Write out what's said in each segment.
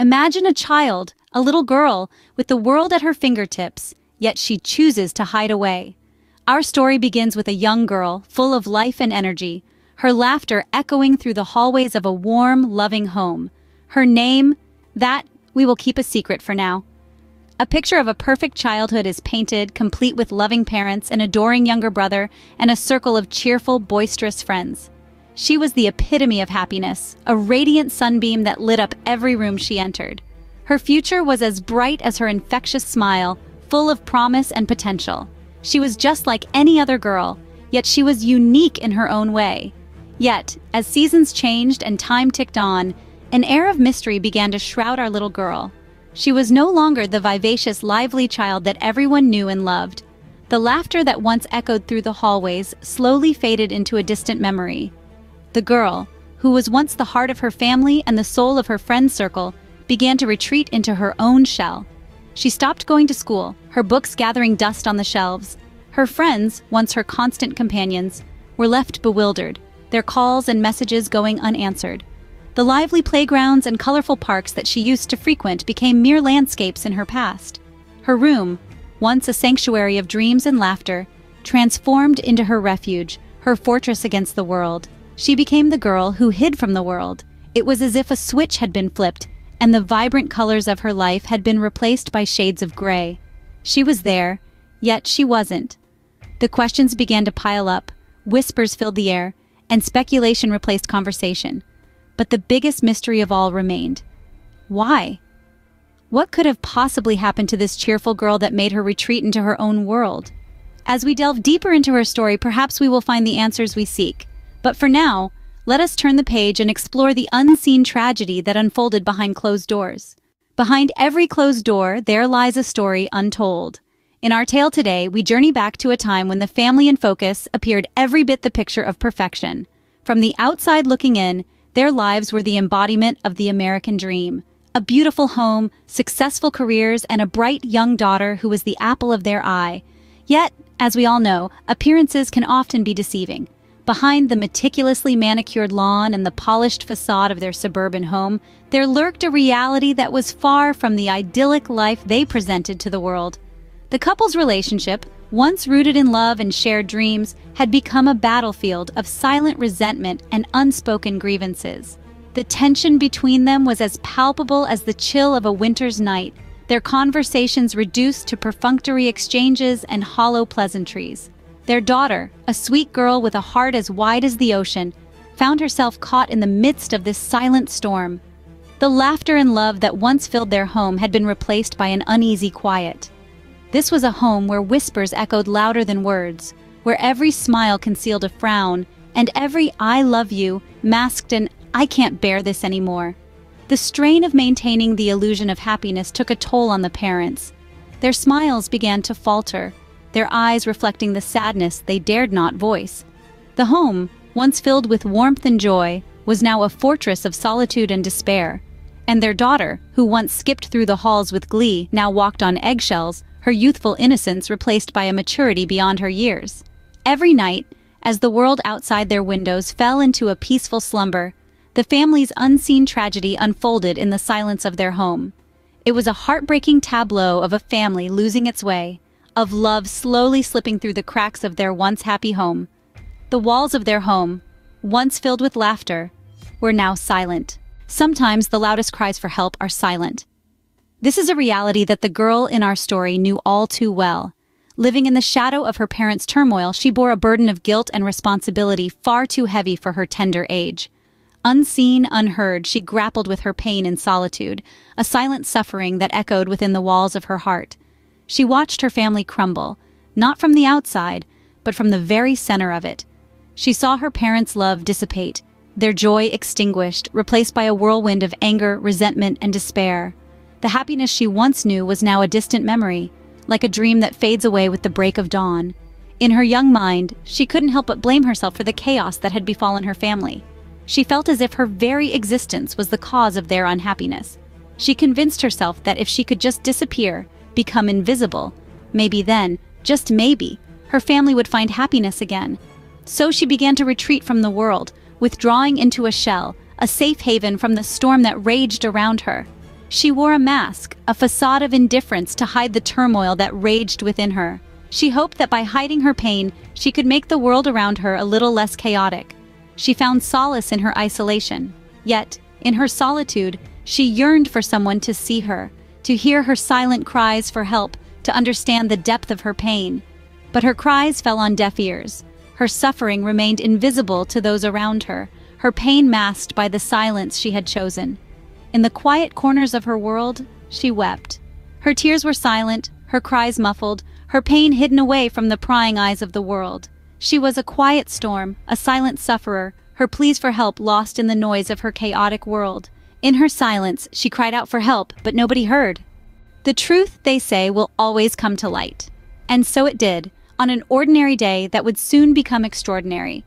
Imagine a child, a little girl, with the world at her fingertips, yet she chooses to hide away. Our story begins with a young girl, full of life and energy, her laughter echoing through the hallways of a warm, loving home. Her name, that we will keep a secret for now. A picture of a perfect childhood is painted, complete with loving parents, an adoring younger brother, and a circle of cheerful, boisterous friends. She was the epitome of happiness, a radiant sunbeam that lit up every room she entered. Her future was as bright as her infectious smile, full of promise and potential. She was just like any other girl, yet she was unique in her own way. Yet, as seasons changed and time ticked on, an air of mystery began to shroud our little girl. She was no longer the vivacious, lively child that everyone knew and loved. The laughter that once echoed through the hallways slowly faded into a distant memory. The girl, who was once the heart of her family and the soul of her friend circle, began to retreat into her own shell. She stopped going to school, her books gathering dust on the shelves. Her friends, once her constant companions, were left bewildered, their calls and messages going unanswered. The lively playgrounds and colorful parks that she used to frequent became mere landscapes in her past. Her room, once a sanctuary of dreams and laughter, transformed into her refuge, her fortress against the world. She became the girl who hid from the world. It was as if a switch had been flipped, and the vibrant colors of her life had been replaced by shades of gray. She was there, yet she wasn't. The questions began to pile up, whispers filled the air, and speculation replaced conversation. But the biggest mystery of all remained. Why? What could have possibly happened to this cheerful girl that made her retreat into her own world? As we delve deeper into her story, perhaps we will find the answers we seek. But for now, let us turn the page and explore the unseen tragedy that unfolded behind closed doors. Behind every closed door, there lies a story untold. In our tale today, we journey back to a time when the family in focus appeared every bit the picture of perfection. From the outside looking in, their lives were the embodiment of the American dream. A beautiful home, successful careers, and a bright young daughter who was the apple of their eye. Yet, as we all know, appearances can often be deceiving. Behind the meticulously manicured lawn and the polished facade of their suburban home, there lurked a reality that was far from the idyllic life they presented to the world. The couple's relationship, once rooted in love and shared dreams, had become a battlefield of silent resentment and unspoken grievances. The tension between them was as palpable as the chill of a winter's night, their conversations reduced to perfunctory exchanges and hollow pleasantries. Their daughter, a sweet girl with a heart as wide as the ocean, found herself caught in the midst of this silent storm. The laughter and love that once filled their home had been replaced by an uneasy quiet. This was a home where whispers echoed louder than words, where every smile concealed a frown, and every "I love you" masked an "I can't bear this anymore." The strain of maintaining the illusion of happiness took a toll on the parents. Their smiles began to falter, their eyes reflecting the sadness they dared not voice. The home, once filled with warmth and joy, was now a fortress of solitude and despair. And their daughter, who once skipped through the halls with glee, now walked on eggshells, her youthful innocence replaced by a maturity beyond her years. Every night, as the world outside their windows fell into a peaceful slumber, the family's unseen tragedy unfolded in the silence of their home. It was a heartbreaking tableau of a family losing its way, of love slowly slipping through the cracks of their once happy home. The walls of their home, once filled with laughter, were now silent. Sometimes the loudest cries for help are silent. This is a reality that the girl in our story knew all too well. Living in the shadow of her parents' turmoil, she bore a burden of guilt and responsibility far too heavy for her tender age. Unseen, unheard, she grappled with her pain in solitude, a silent suffering that echoed within the walls of her heart. She watched her family crumble, not from the outside, but from the very center of it. She saw her parents' love dissipate, their joy extinguished, replaced by a whirlwind of anger, resentment, and despair. The happiness she once knew was now a distant memory, like a dream that fades away with the break of dawn. In her young mind, she couldn't help but blame herself for the chaos that had befallen her family. She felt as if her very existence was the cause of their unhappiness. She convinced herself that if she could just disappear, become invisible, maybe then, just maybe, her family would find happiness again. So she began to retreat from the world, withdrawing into a shell, a safe haven from the storm that raged around her. She wore a mask, a facade of indifference to hide the turmoil that raged within her. She hoped that by hiding her pain, she could make the world around her a little less chaotic. She found solace in her isolation. Yet, in her solitude, she yearned for someone to see her, to hear her silent cries for help, to understand the depth of her pain. But her cries fell on deaf ears. Her suffering remained invisible to those around her, her pain masked by the silence she had chosen. In the quiet corners of her world, she wept. Her tears were silent, her cries muffled, her pain hidden away from the prying eyes of the world. She was a quiet storm, a silent sufferer, her pleas for help lost in the noise of her chaotic world. In her silence, she cried out for help, but nobody heard. The truth, they say, will always come to light. And so it did, on an ordinary day that would soon become extraordinary.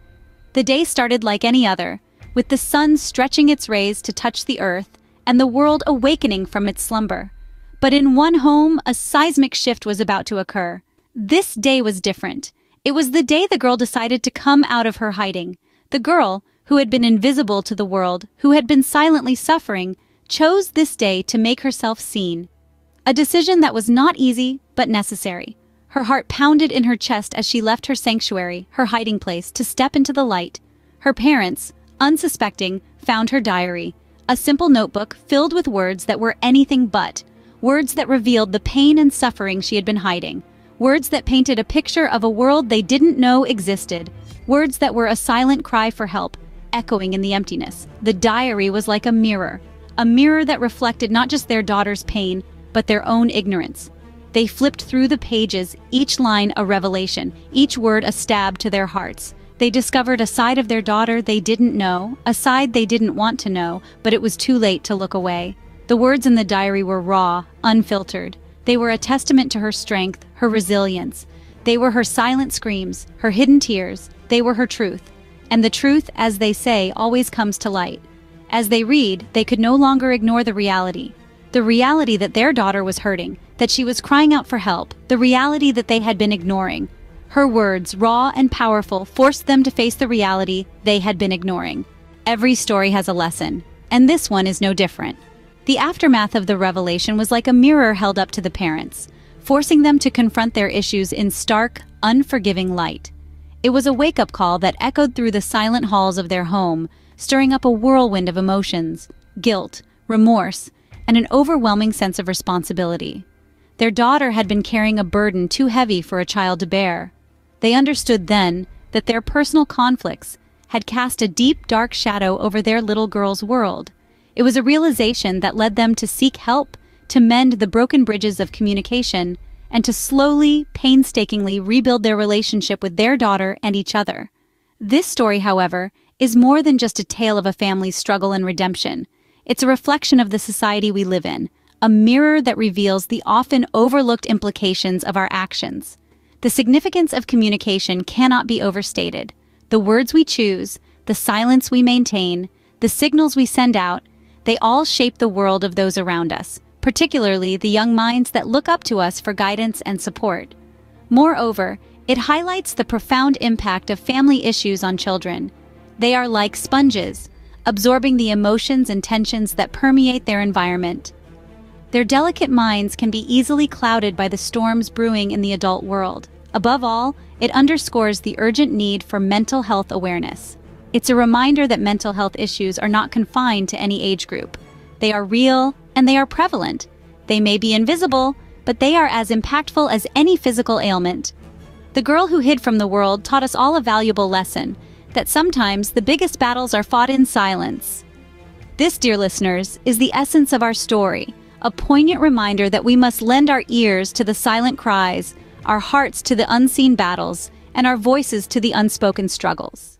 The day started like any other, with the sun stretching its rays to touch the earth, and the world awakening from its slumber. But in one home, a seismic shift was about to occur. This day was different. It was the day the girl decided to come out of her hiding. The girl, who had been invisible to the world, who had been silently suffering, chose this day to make herself seen. A decision that was not easy, but necessary. Her heart pounded in her chest as she left her sanctuary, her hiding place, to step into the light. Her parents, unsuspecting, found her diary. A simple notebook filled with words that were anything but. Words that revealed the pain and suffering she had been hiding. Words that painted a picture of a world they didn't know existed. Words that were a silent cry for help, echoing in the emptiness. The diary was like a mirror that reflected not just their daughter's pain, but their own ignorance. They flipped through the pages, each line a revelation, each word a stab to their hearts. They discovered a side of their daughter they didn't know, a side they didn't want to know, but it was too late to look away. The words in the diary were raw, unfiltered. They were a testament to her strength, her resilience. They were her silent screams, her hidden tears. They were her truth. And the truth, as they say, always comes to light. As they read, they could no longer ignore the reality. The reality that their daughter was hurting, that she was crying out for help, the reality that they had been ignoring. Her words, raw and powerful, forced them to face the reality they had been ignoring. Every story has a lesson, and this one is no different. The aftermath of the revelation was like a mirror held up to the parents, forcing them to confront their issues in stark, unforgiving light. It was a wake-up call that echoed through the silent halls of their home, stirring up a whirlwind of emotions, guilt, remorse, and an overwhelming sense of responsibility. Their daughter had been carrying a burden too heavy for a child to bear. They understood then that their personal conflicts had cast a deep, dark shadow over their little girl's world. It was a realization that led them to seek help, to mend the broken bridges of communication, and to slowly, painstakingly rebuild their relationship with their daughter and each other. This story, however, is more than just a tale of a family's struggle and redemption. It's a reflection of the society we live in, a mirror that reveals the often overlooked implications of our actions. The significance of communication cannot be overstated. The words we choose, the silence we maintain, the signals we send out, they all shape the world of those around us, particularly the young minds that look up to us for guidance and support. Moreover, it highlights the profound impact of family issues on children. They are like sponges, absorbing the emotions and tensions that permeate their environment. Their delicate minds can be easily clouded by the storms brewing in the adult world. Above all, it underscores the urgent need for mental health awareness. It's a reminder that mental health issues are not confined to any age group. They are real and they are prevalent. They may be invisible, but they are as impactful as any physical ailment. The girl who hid from the world taught us all a valuable lesson, that sometimes the biggest battles are fought in silence. This, dear listeners, is the essence of our story, a poignant reminder that we must lend our ears to the silent cries, our hearts to the unseen battles, and our voices to the unspoken struggles.